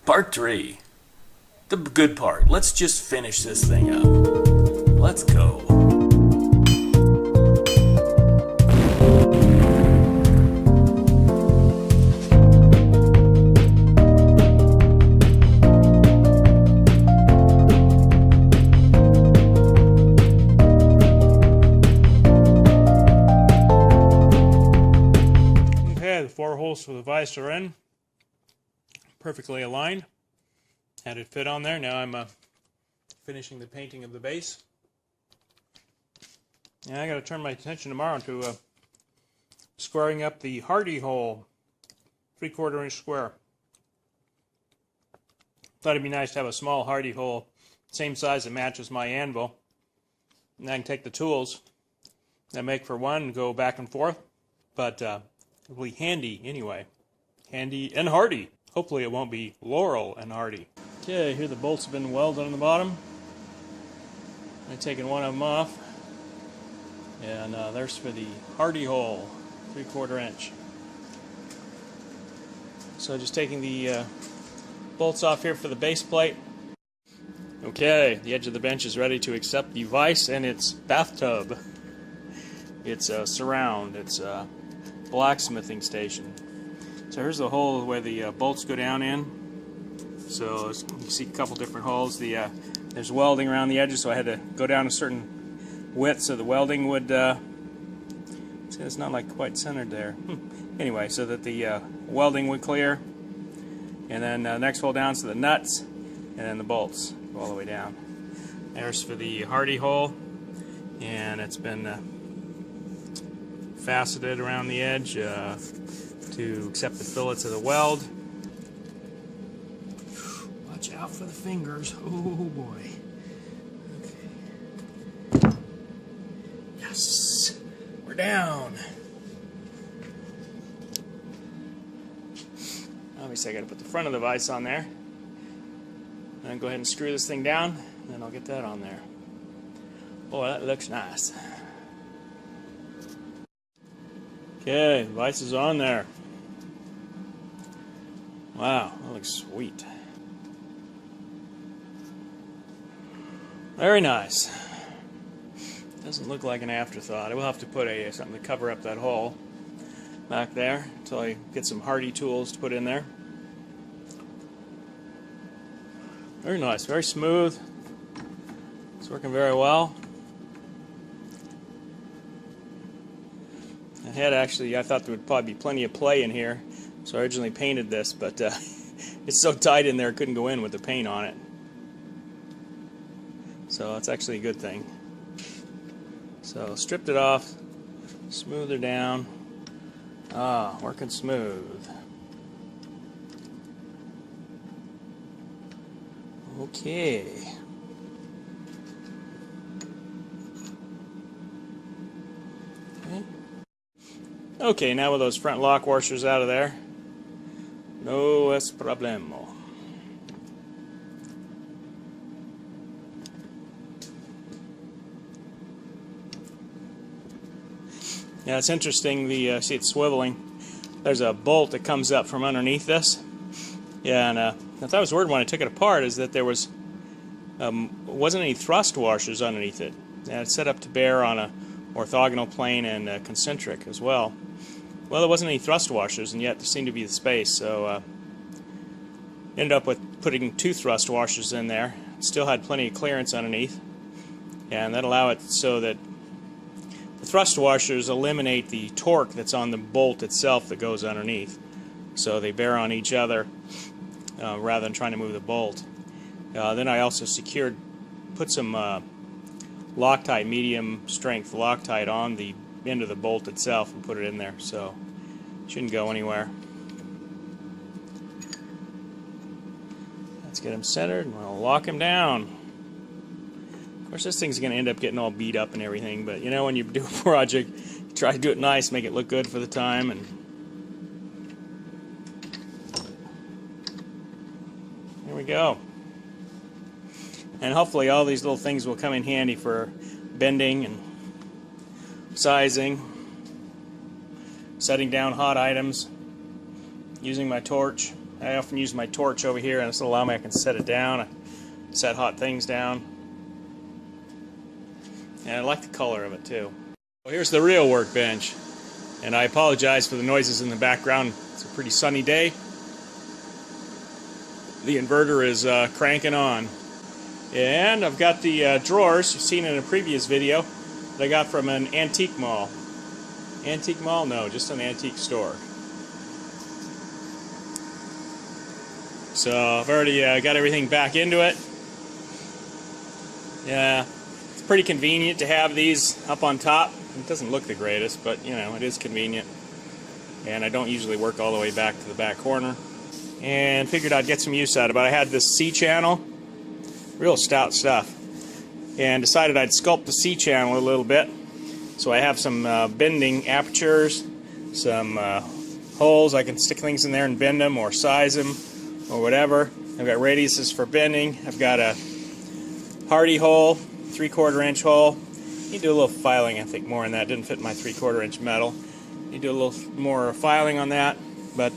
Part 3. The good part. Let's just finish this thing up. Let's go. Okay, the 4 holes for the vise are in. Perfectly aligned. Had it fit on there. Now I'm finishing the painting of the base. And I got to turn my attention tomorrow to squaring up the hardy hole, 3/4 inch square. Thought it'd be nice to have a small hardy hole, same size that matches my anvil. And I can take the tools that make for one and go back and forth. But it'll be handy anyway. Handy and hardy. Hopefully it won't be Laurel and Hardy. Okay, here the bolts have been welded on the bottom. I've taken one of them off. And there's for the hardy hole, 3/4 inch. So just taking the bolts off here for the base plate. Okay, the edge of the bench is ready to accept the vise and its bathtub. It's a surround, it's a blacksmithing station. So here's the hole where the bolts go down in. So you see a couple different holes. There's welding around the edges, so I had to go down a certain width so the welding would. See, it's not like quite centered there. Anyway, so that the welding would clear, and then next hole down so the nuts, and then the bolts go all the way down. There's for the hardy hole, and it's been faceted around the edge to accept the fillets of the weld. Watch out for the fingers. Oh boy. Okay. Yes. We're down. Obviously I gotta put the front of the vise on there. Then go ahead and screw this thing down, and then I'll get that on there. Boy, that looks nice. Okay, the vise is on there. Wow, that looks sweet. Very nice. Doesn't look like an afterthought. I will have to put something to cover up that hole back there until I get some hardy tools to put in there. Very nice, very smooth. It's working very well. I thought there would probably be plenty of play in here, so I originally painted this, but it's so tight in there it couldn't go in with the paint on it. So that's actually a good thing. So stripped it off, smoothed her down. Ah, working smooth. Okay. Okay, now with those front lock washers out of there, no es problemo. Yeah, it's interesting. See, it's swiveling. There's a bolt that comes up from underneath this. Yeah, and I thought it was weird when I took it apart is that there wasn't any thrust washers underneath it. And it's set up to bear on a orthogonal plane and concentric as well. Well, there wasn't any thrust washers, and yet there seemed to be the space, so ended up with putting 2 thrust washers in there. Still had plenty of clearance underneath, and that allowed it so that the thrust washers eliminate the torque that's on the bolt itself that goes underneath, so they bear on each other rather than trying to move the bolt. Then I also put some Loctite, medium strength Loctite on the end of the bolt itself and put it in there, so it shouldn't go anywhere. Let's get him centered and we'll lock him down. Of course, this thing's going to end up getting all beat up and everything, but you know, when you do a project, you try to do it nice, make it look good for the time, and here we go. And hopefully all these little things will come in handy for bending and sizing, setting down hot items, using my torch, I often use my torch over here, and this will allow me, I can set it down, set hot things down. And I like the color of it too. Well, here's the real workbench. And I apologize for the noises in the background. It's a pretty sunny day. The inverter is cranking on. And I've got the drawers you've seen in a previous video that I got from an antique mall. Antique mall? No, just an antique store. So I've already got everything back into it. Yeah, it's pretty convenient to have these up on top. It doesn't look the greatest, but you know, it is convenient. And I don't usually work all the way back to the back corner. And figured I'd get some use out of it. I had this C-channel, real stout stuff, and decided I'd sculpt the C-channel a little bit. So I have some bending apertures, some holes. I can stick things in there and bend them or size them or whatever. I've got radiuses for bending. I've got a hardy hole, 3/4 inch hole. You do a little filing, I think, more on that. Didn't fit my 3/4 inch metal. You do a little more filing on that, but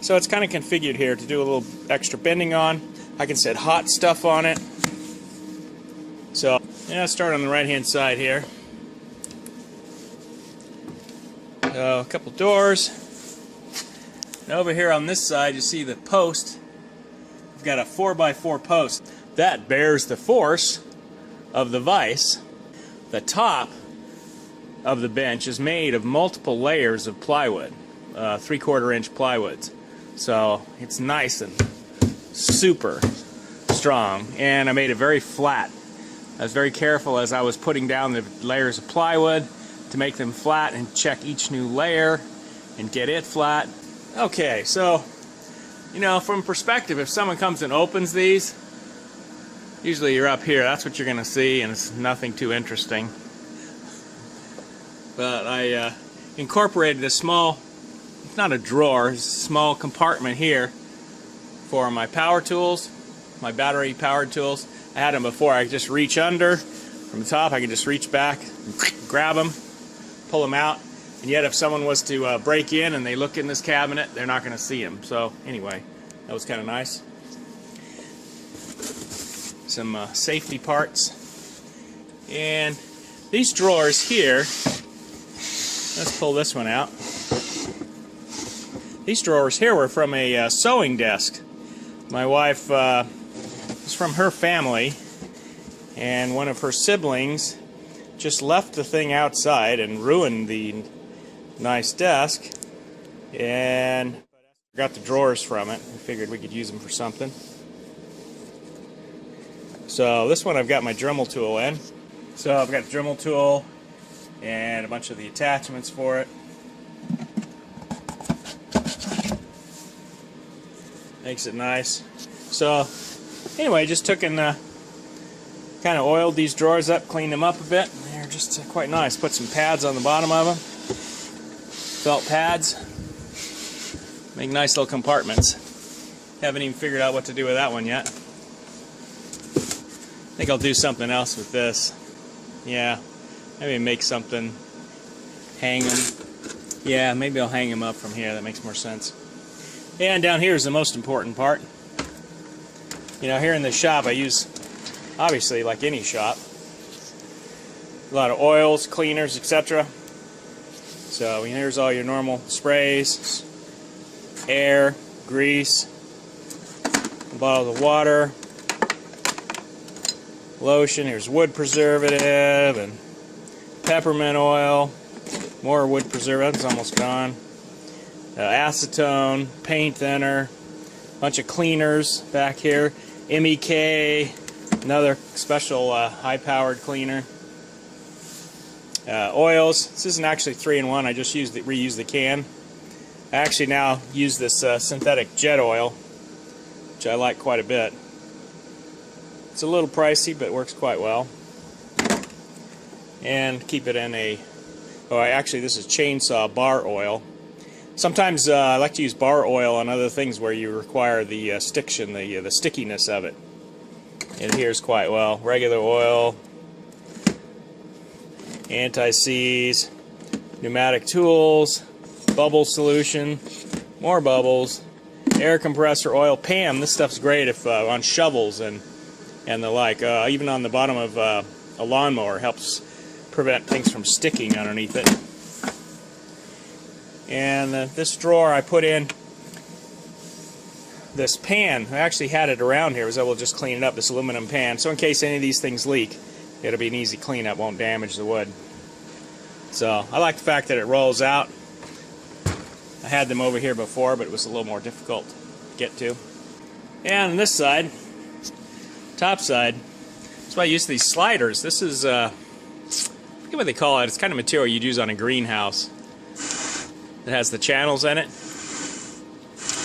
so it's kind of configured here to do a little extra bending on. I can set hot stuff on it. So yeah, let's start on the right hand side here. So a couple doors. And over here on this side, you see the post. I've got a 4x4 post that bears the force of the vise. The top of the bench is made of multiple layers of plywood, 3/4 inch plywoods. So it's nice and super strong, and I made it very flat. I was very careful as I was putting down the layers of plywood to make them flat and check each new layer and get it flat. Okay, so you know, from perspective, if someone comes and opens these, usually you're up here, that's what you're going to see, and it's nothing too interesting. But I incorporated a small, it's not a drawer, it's a small compartment here for my power tools, my battery powered tools. I had them before. I could just reach under from the top, I could just reach back, grab them, pull them out, and yet if someone was to break in and they look in this cabinet, they're not going to see them. So anyway, that was kind of nice. Some safety parts, and these drawers here, let's pull this one out. These drawers here were from a sewing desk. My wife was from her family, and one of her siblings just left the thing outside and ruined the nice desk, and got the drawers from it. We figured we could use them for something. So this one I've got my Dremel tool in. So I've got the Dremel tool and a bunch of the attachments for it. Makes it nice. So anyway, just took and kind of oiled these drawers up, cleaned them up a bit. They're just quite nice. Put some pads on the bottom of them. Felt pads. Make nice little compartments. Haven't even figured out what to do with that one yet. I think I'll do something else with this. Yeah, maybe make something, hang them. Yeah, maybe I'll hang them up from here. That makes more sense. And down here is the most important part. You know, here in the shop I use, obviously like any shop, a lot of oils, cleaners, etc. So here's all your normal sprays, air, grease, a bottle of water, lotion. Here's wood preservative and peppermint oil, more wood preservative, it's almost gone, acetone, paint thinner, bunch of cleaners back here, MEK, another special high-powered cleaner, oils. This isn't actually 3-in-1, I just reused the can. I actually now use this synthetic jet oil, which I like quite a bit. It's a little pricey, but it works quite well. And keep it in a, oh, actually this is chainsaw bar oil. Sometimes I like to use bar oil on other things where you require the stiction, the stickiness of it. It adheres quite well. Regular oil, anti-seize, pneumatic tools, bubble solution, more bubbles, air compressor oil. PAM, this stuff's great if on shovels and the like. Even on the bottom of a lawnmower, helps prevent things from sticking underneath it. And this drawer I put in this pan. I actually had it around here, so I will just clean it up, this aluminum pan. So in case any of these things leak, it'll be an easy cleanup, won't damage the wood. So I like the fact that it rolls out. I had them over here before, but it was a little more difficult to get to. And on this side, top side, that's why I use these sliders. This is, I forget what they call it. It's kind of material you'd use on a greenhouse. It has the channels in it.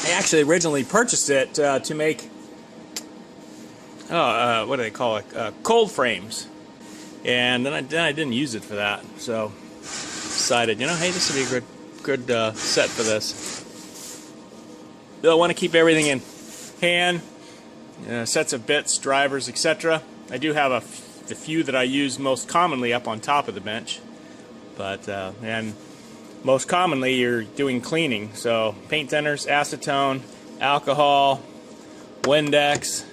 I actually originally purchased it to make, what do they call it? Cold frames. And then I didn't use it for that. So decided, you know, hey, this would be a good set for this. You'll want to keep everything in hand, sets of bits, drivers, etc. I do have the few that I use most commonly up on top of the bench, but and most commonly you're doing cleaning, so paint thinners, acetone, alcohol, Windex,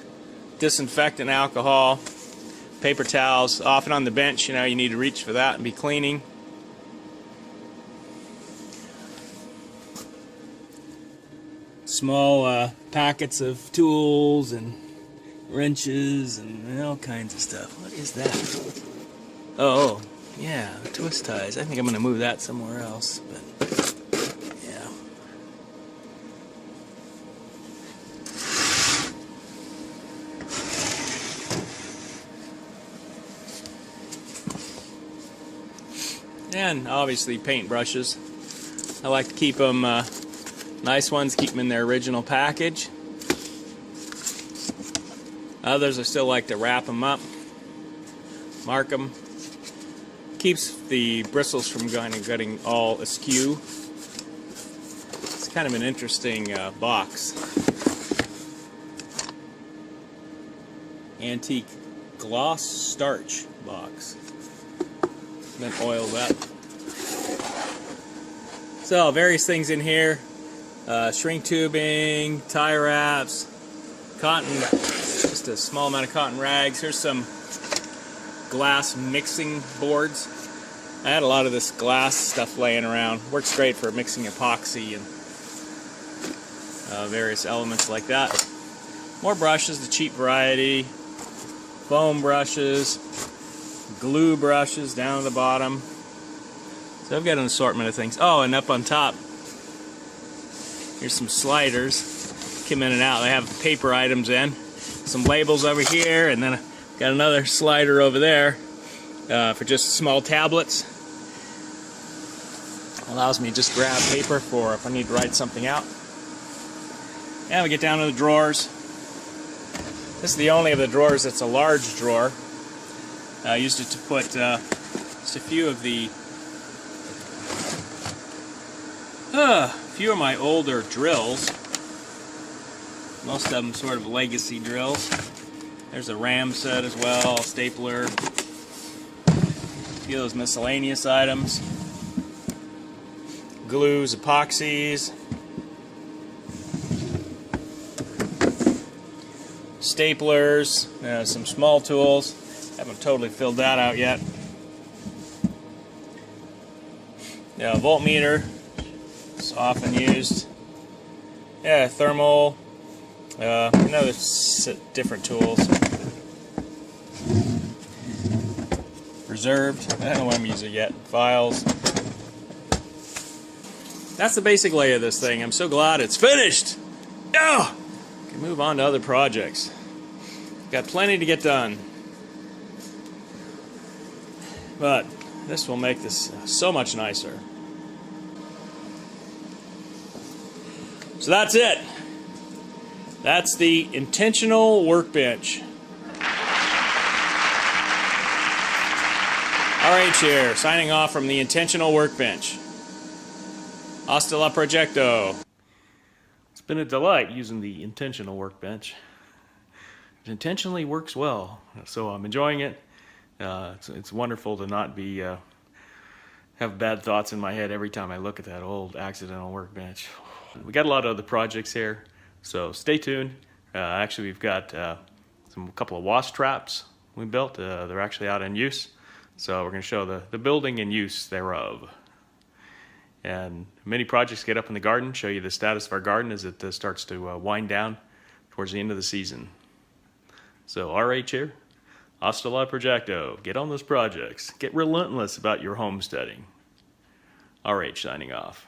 disinfectant alcohol, paper towels. Often on the bench, you know, you need to reach for that and be cleaning. Small packets of tools and wrenches and all kinds of stuff. What is that? Oh, yeah, the twist ties. I think I'm going to move that somewhere else, but yeah. And obviously paint brushes. I like to keep them nice ones, keep them in their original package. Others I still like to wrap them up, mark them. Keeps the bristles from getting all askew. It's kind of an interesting box. Antique gloss starch box. Then oiled up. So various things in here. Shrink tubing, tie wraps, cotton, just a small amount of cotton rags. Here's some glass mixing boards. I had a lot of this glass stuff laying around. Works great for mixing epoxy and various elements like that. More brushes, the cheap variety, foam brushes, glue brushes down at the bottom. So I've got an assortment of things. Oh, and up on top, here's some sliders. Come in and out. They have paper items in. Some labels over here, and then I've got another slider over there for just small tablets. Allows me to just grab paper for if I need to write something out. And we get down to the drawers. This is the only of the drawers that's a large drawer. I used it to put just a few of the few of my older drills. Most of them sort of legacy drills. There's a ram set as well, stapler, a few of those miscellaneous items, glues, epoxies, staplers, some small tools. Haven't totally filled that out yet. Yeah, a voltmeter. It's often used. Yeah, thermal. Another different tools. Reserved. I don't know what I'm using yet. Files. That's the basic lay of this thing. I'm so glad it's finished. Oh, can move on to other projects. Got plenty to get done. But this will make this so much nicer. So that's it. That's the intentional workbench. RH here, signing off from the intentional workbench. Hasta la proyecto. It's been a delight using the intentional workbench. It intentionally works well, so I'm enjoying it. It's wonderful to not be have bad thoughts in my head every time I look at that old accidental workbench. We got a lot of other projects here. So stay tuned. Actually, we've got a couple of wasp traps we built. They're actually out in use. So we're going to show the building and use thereof. And many projects get up in the garden, show you the status of our garden as it starts to wind down towards the end of the season. So RH here, hasta la projecto. Get on those projects. Get relentless about your homesteading. RH signing off.